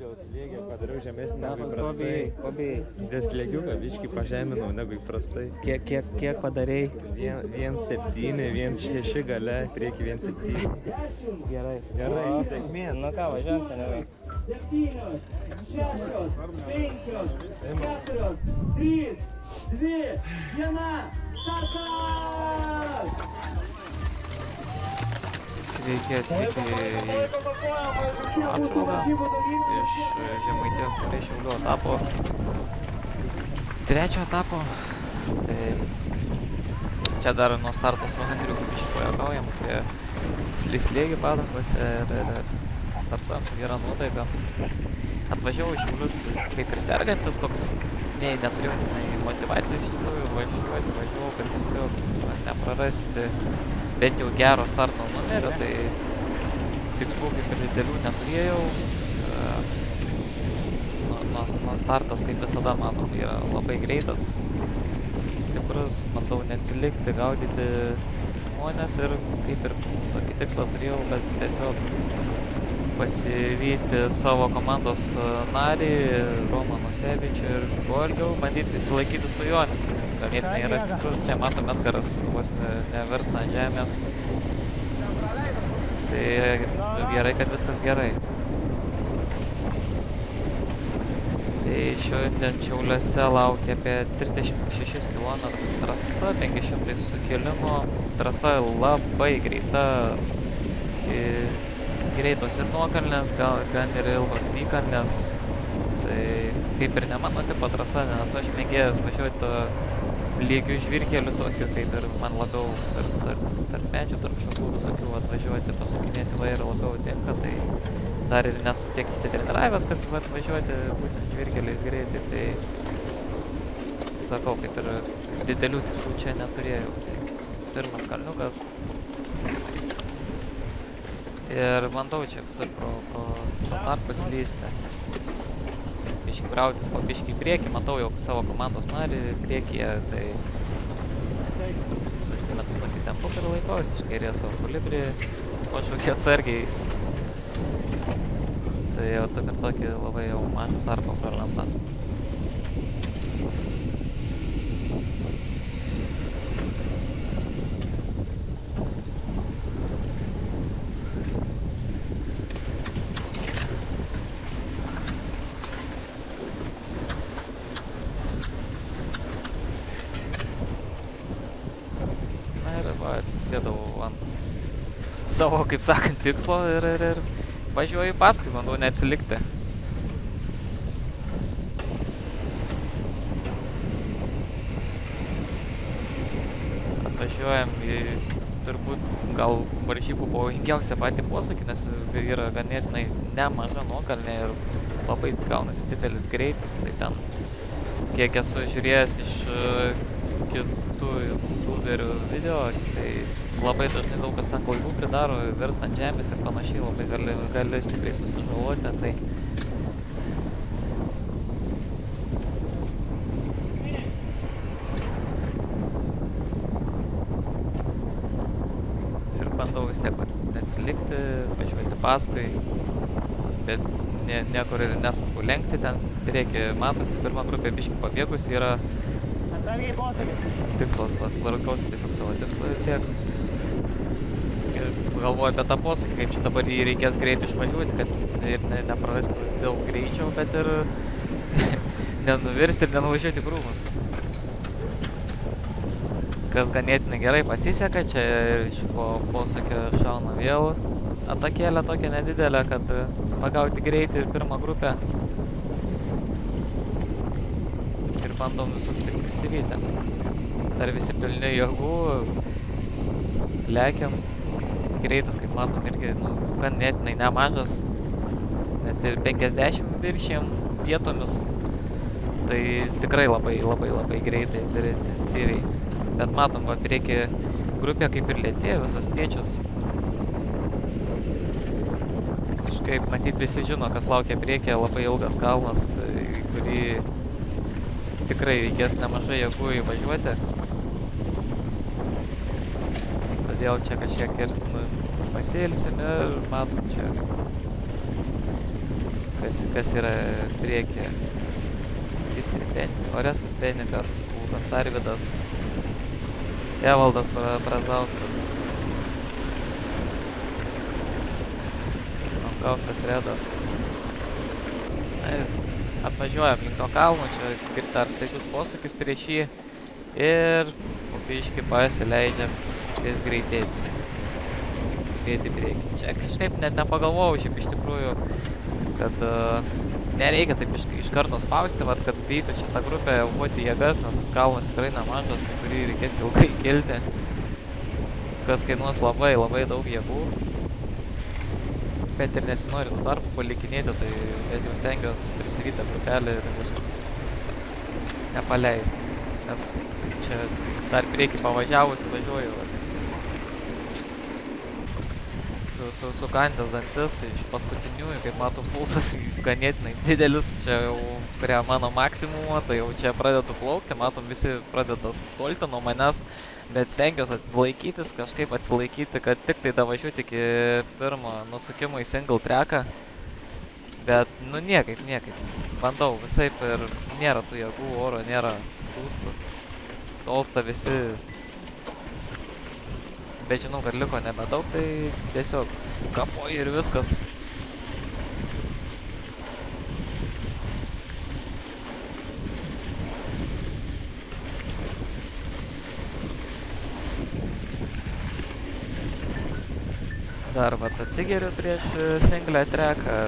dėl slėgio padariau žemesnį negu įprastai. Dėl slėgiuką biškį pažeminau negu įprastai. Kiek padarei? 1,7, 1,6 gale, prieki 1,7. Gerai. Sėkmės. Nu ką, važiuojam seniai. 7, 6, 5, 4, 3, 2, 1, startas! Sveiki atvykę į apžvalgą iš Žemaitijos Taurės Šiaulių etapo. Trečio etapo. Tai čia dar nuo starto su Andriu biškį pajuokaujam prie slėgį padangose ir startuojam su gera nuotaika. Atvažiavau iš Šiaulius kaip ir sergantis, toks neturėjau motyvacijų iš tikrųjų važiavau, kad tiesiog neprarasti bent jau gero starto numerio, tai tikslų kaip ir didelių neturėjau. Nuo startas, kaip visada matom, yra labai greitas, stiprus, bandau neatsilikti, gaudyti žmonės ir kaip ir tokį tikslą turėjau, bet tiesiog pasivyti savo komandos narį, Romą Nusevičių ir Golgiau, bandyti įsilaikyti su juo, nes jis ganėtinai yra stiprus. Čia matom Edgaras vos nevirsta ant žemės. Tai gerai, kad viskas gerai. Tai šiandien Šiauliuose laukia apie 36 km trasa, 500 sukilimo. Trasa labai greita. Greitos ir nuokalnės, gan ir ilgos įkalnės. Tai kaip ir ne mano tipo trasa, nes aš mėgėjęs važiuoti to lygių žvyrkelių tokių, kaip ir man labiau tarp medžių, tarp šakų visokių atvažiuoti, pasukinėti vairą labiau tinka, tai dar ir nesu tiek įsitreniravęs, kad atvažiuoti būtent žvyrkeliais greitai, tai sakau, kaip ir didelių tikslų čia neturėjau. Tai pirmas kalniukas. Ir bandau čia visur pro tarpus lysti. Biškį brautis po biškį į priekį, matau jau savo komandos narį priekyje, tai nusimetu tokį tempą ir laikausi iš kairės savo kolibrį, pašaukė atsargiai. Tai jau per tokį labai jau mažą tarpą pralentą. Atsisėdau ant savo, kaip sakant, tikslo ir važiuoju paskui, bandau neatsilikti. Atvažiuojam į turbūt gal varžybų pavojingiausią patį posūkį, nes yra ganėtinai nemaža nuokalnė ir labai gaunasi didelis greitis, tai ten kiek esu žiūrėjęs iš kitų youtuberių video, tai labai dažnai daug kas ten klaidų pridaro, virsta ant žemės ir panašiai, labai gali stipriai susižaloti, tai ir bandau vis tiek neatsilikti, važiuoti paskui, bet niekur ir neskubu lenkti, ten priekį matosi, pirma grupė biškį pabėgusi yra tikslas, laikausi tiesiog savo tikslą ir tiek. Ir galvoju apie tą posūkį, kaip čia dabar jį reikės greit išvažiuoti, kad ir neprarastų daug greičio, bet ir nenuvirsti ir nenuvažiuoti krūmus. Kas ganėtinai gerai pasiseka, čia iš po posūkio šauna vėl atakėlė tokia nedidelė, kad pagauti greitį ir pirmą grupę. Ir bandom visus taip prisivyti. Dar visi pilni jėgų, lekiam. Greitas, kaip matom, irgi ganėtinai nemažas. Net ir 50 viršėm vietomis. Tai tikrai labai greitai ir intensyviai. Bet matom, va, priekį grupė kaip ir lėtėja, visas piečius. Kažkaip matyt visi žino, kas laukia priekyje, labai ilgas kalnas, kurį tikrai reikės nemažai jėgų įvažiuoti. Todėl čia kažkiek ir pasiilsim ir matom čia, kas yra priekyje. Visi Orestas Penikas, Lukas Tarvydas, Evaldas Brazauskas, Ankauskas Redas. Atvažiuojam link to kalno, čia dar staigus posūkis prieš jį ir po biškį pasileidžiam vis greitėti. Skubėti į priekį. Čia kažkaip net nepagalvojau šiaip iš tikrųjų, kad nereikia taip iš karto spausti, kad eiti šitą grupę, aukoti jėgas, nes kalnas tikrai nemažas, kurį reikės ilgai kilti, kas kainuos labai daug jėgų. Bet ir nesinori tų darbų palikinėti, tai bent jau stengiuos prisivyti grupelį ir nepaleisti. Nes čia dar priekį pavažiavusi važiuoju. Sukandęs dantis iš paskutiniųjų, kaip matom, pulsas ganėtinai didelis, čia jau prie mano maksimumo, tai jau čia pradedu plaukti, matom, visi pradeda tolti nuo manęs, bet stengiuosi laikytis, kažkaip atsilaikyti, kad tik tai davažiuoti iki pirmo nusukimo į single tracką, bet nu niekaip, bandau visaip ir nėra tų jėgų, oro nėra, pūstų, tolsta visi. Bet žinau, kad liko nebedaug, tai tiesiog kapoju ir viskas. Dar atsigeriu prieš singlę tracką.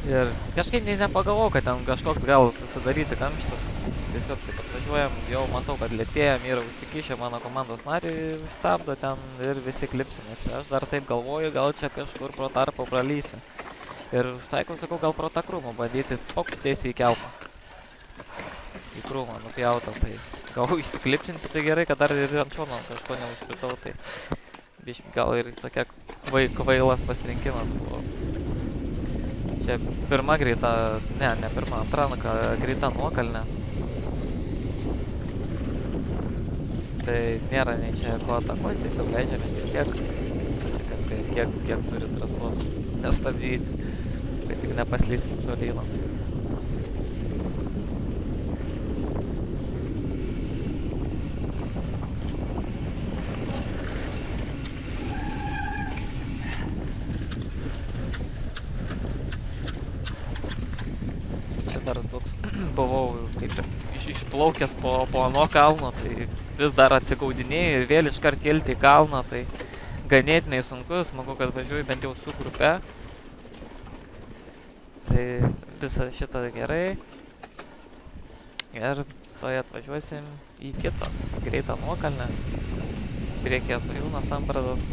Ir kažkaip nepagalvojau, kad ten kažkoks gal susidaryti kamštis. Tiesiog taip atvažiuojam, jau matau, kad lėtėjam, yra užsikišę mano komandos nariai, stabdo ten ir visi klipsinėsi. Aš dar taip galvoju, gal čia kažkur pro tarpą pralysiu. Ir užtaikau, sakau, gal pro tą krūmą bandyti tiesiai į kelpą. Į krūmą nupjautą, tai gal įsiklipsinti, tai gerai, kad dar ir ant šono kažko neužkritau, tai biški gal ir tokia kvailas pasirinkimas buvo. Čia pirma greita, ne pirma, antra greita nuokalnė. Tai nėra nei čia ko atakuoti, tiesiog leidžiamės ir tiek. Kiek turi trasos nestabdyti, kai tik nepaslystim žolyno. Dar toks buvau kaip išplaukęs po ano kalno, tai vis dar atsigaudinėjau ir vėl iškart kelti į kalną, tai ganėtinai sunku, smagu, kad važiuoju bent jau su grupe. Tai visą šitą gerai. Ir toje atvažiuosim į kitą greitą nuokalnę. Priekyje Svajūnas Sambradas.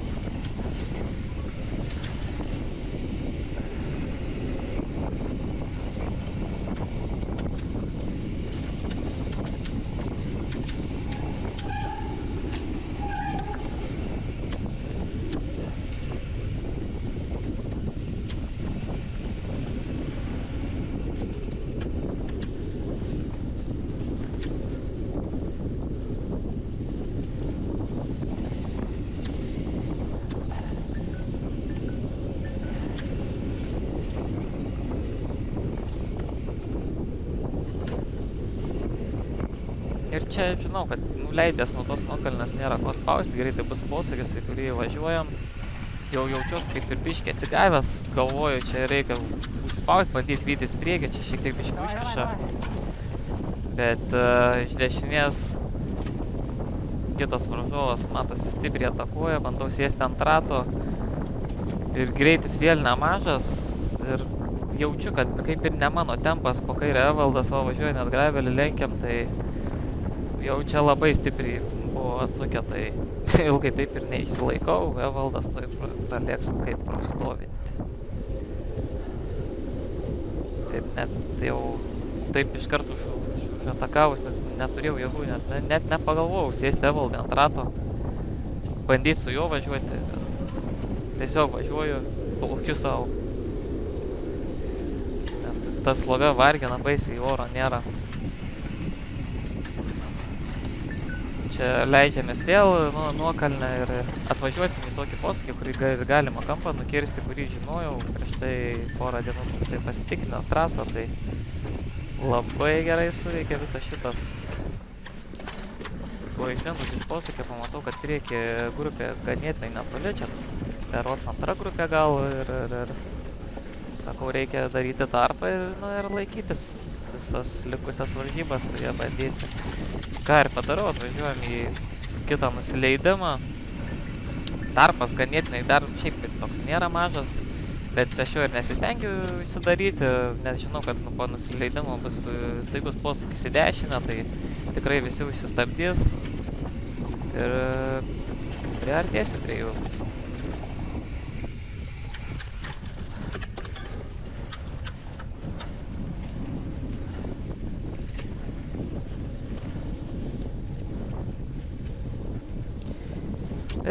Ir čia žinau, kad nuleidęs nuo tos nuokalnės nėra ko spausti, greitai bus posūkis, į kurį važiuojam. Jau jaučiuosi kaip ir biškį atsigavęs, galvoju, čia reikia spausti, bandyti vytis priekį, čia šiek tiek biškį užkiša. Bet iš dešinės kitas varžovas matosi stipriai atakuoja, bandau sėsti ant rato ir greitis vėl nemažas ir jaučiu, kad kaip ir ne mano tempas, po kairę Evaldas, o važiuoja net gravelį lenkiam, tai jau čia labai stipriai buvo atsukę, tai ilgai taip ir neišsilaikau, Evaldas toj pralėks kaip prastovinti. Ir net jau taip iš karto užatakavus, neturėjau jėgų, net nepagalvojau sėsti Evaldį ant rato, bandyti su juo važiuoti, tiesiog važiuoju, plaukiu savo. Nes ta sloga vargina baisiai, oro nėra. čia leidžiamės vėl nuokalnę ir atvažiuosim į tokį posūkį, kurį galima kampą nukirsti, kurį žinojau prieš tai porą dienų prieš tai pasitikrinęs trasą, tai labai gerai suveikia visas šitas. O išlindus iš posūkio pamatau, kad priekį grupė ganėtinai netoli, čia berods antra grupė gal ir sakau, reikia daryti tarpą ir laikytis visas likusias varžybas su jie bandyti. Ką ir padarau, atvažiuojam į kitą nusileidimą. Tarpas ganėtinai dar šiaip toks nėra mažas, bet aš jau ir nesistengiu įsidaryti, nes žinau, kad po nusileidimo bus staigus posūkis į dešinę, tai tikrai visi užsistabdys ir priartėsiu prie jų.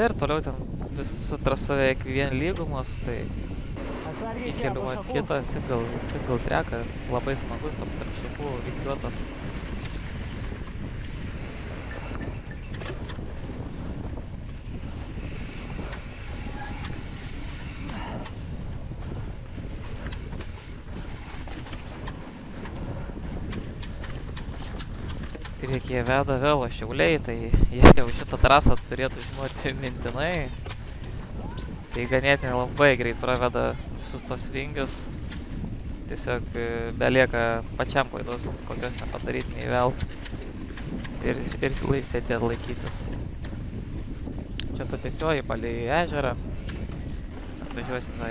Ir toliau ten visa trasa beveik vien lygumos, tai įkeliu kitą single tracką, labai smagus, toks tarp šakų vingiuotas. Priekyje veda vėl Šiauliai, tai jie jau šitą trasą turėtų žinoti mintinai. Tai ganėtinai labai greit praveda visus tos vingius. Tiesiog belieka pačiam klaidos kokios nepadaryti, nei velt. Ir sėdėti laikytis. Čia ta tiesioji palei ežerą. Atvažiuosim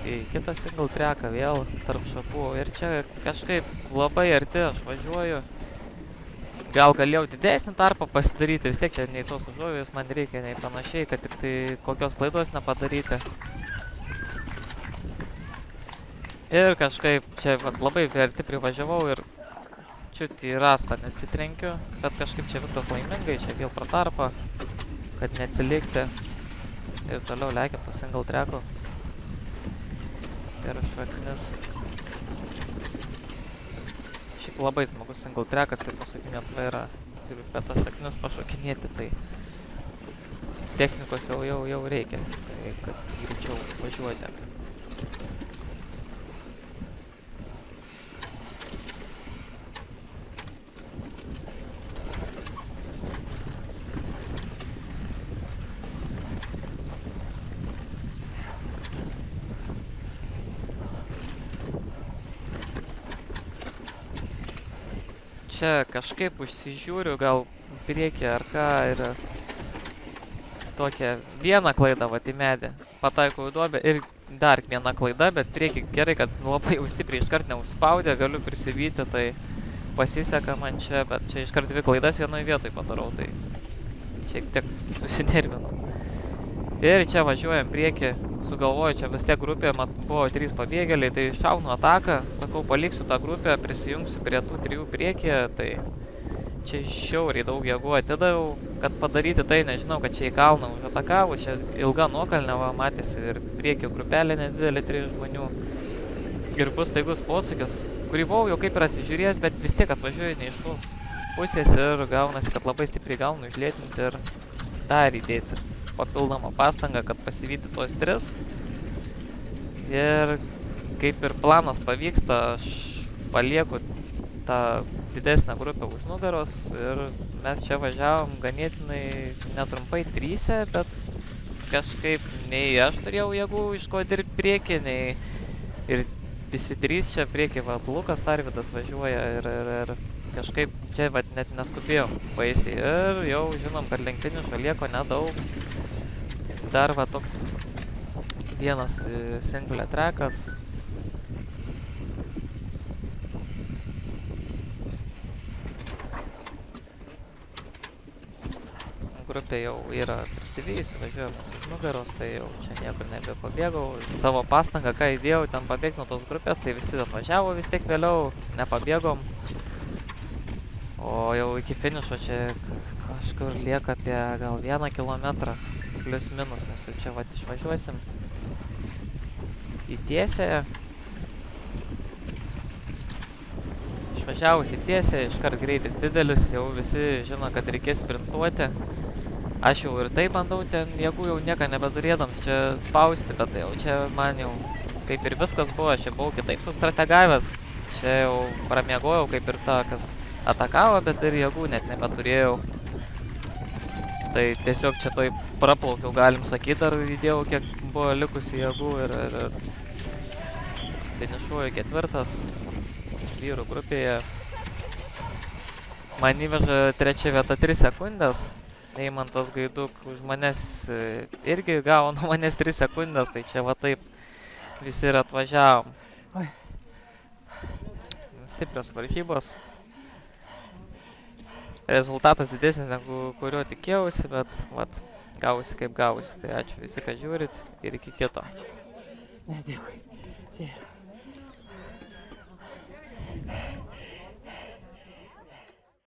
į kitą single tracką vėl tarp šakų. Ir čia kažkaip labai arti aš važiuoju. Gal galėjau didesnį tarpą pasidaryti, vis tiek čia nei tos užuovėjus man reikia, nei panašiai, kad tik tai kokios klaidos nepadaryti. Ir kažkaip čia labai arti privažiavau ir čiut į rastą neatsitrenkiu, bet kažkaip čia viskas laimingai, čia vėl pro tarpą, kad neatsilikti. Ir toliau lekiam to single tracku. Per šaknis. Šiaip labai smagus single trackas ir pasakinė atvaira ir per tas šaknis pašokinėti, tai technikos jau reikia, tai kad greičiau važiuoti. Čia kažkaip užsižiūriu, gal priekį ar ką, ir tokią vieną klaidą vat į medį. Pataikau į duobę ir dar viena klaida, bet priekį gerai, kad labai jau stipriai iškart neužspaudė, galiu prisivyti, tai pasiseka man čia, bet čia iškart dvi klaidas vienoje vietoje padarau, tai šiek tiek susinervinau. Ir čia važiuojam priekį, sugalvoju, čia vis tiek grupė, buvo 3 pabėgėliai, tai šaunu ataką, sakau, paliksiu tą grupę, prisijungsiu prie tų 3 priekyje, tai čia žiauriai daug jėgų atidaviau, kad padaryti tai, nežinau, kad čia į kalną užatakavo, čia ilga nuokalnė, va, matėsi, ir priekio grupelė nedidelė 3 žmonių. Ir bus staigus posūkis, kurį buvau jau kaip ir atsižiūrėjęs, bet vis tiek atvažiuoju ne iš tos pusės ir gaunasi, kad labai stipriai gaunu išlėtinti ir dar įdėti papildomą pastangą, kad pasivyti tos 3. Ir kaip ir planas pavyksta, aš palieku tą didesnę grupę už nugaros ir mes čia važiavom ganėtinai netrumpai 3, bet kažkaip nei aš turėjau jėgų iš ko dirbti priekį, nei ir visi 3 čia priekį, va, Lukas Tarvydas važiuoja ir kažkaip čia va, net neskubėjom baisiai ir jau žinom, kad link finišo lieko nedaug. Dar va toks vienas single trackas. Grupė jau yra prisivijusi, važiuojam už nugaros, tai jau čia niekur nebepabėgau. Savo pastangą, ką įdėjau ten pabėgti nuo tos grupės, tai visi atvažiavo vis tiek vėliau, nepabėgom. O jau iki finišo čia kažkur lieka apie gal 1 kilometrą. Plius minus, nes jau čia vat išvažiuosim į tiesę. Iš išvažiavusi tiesiai, iškart greitis didelis, jau visi žino, kad reikės sprintuoti. Aš jau ir taip bandau ten jėgų jau nieko nebeturėdams čia spausti, bet jau čia man jau kaip ir viskas buvo, aš čia buvau kitaip sustrategavęs, čia jau pramiegojau kaip ir ta, kas atakavo, bet ir jėgų net nebeturėjau. Tai tiesiog čia toj praplaukiau, galim sakyti, ar įdėjau, kiek buvo likusi jėgų ir finišuoju 4. vyrų grupėje. Man įveža 3 vieta 3 sekundės. Eimantas Gaiduk už manęs irgi gavo nuo manęs 3 sekundės, tai čia va taip visi ir atvažiavom. Stiprios varžybos. Rezultatas didesnis, negu kurio tikėjausi, bet vat, gausi kaip gausi. Tai ačiū visi, kad žiūrit ir iki kito. Ne, dėkui. Čia.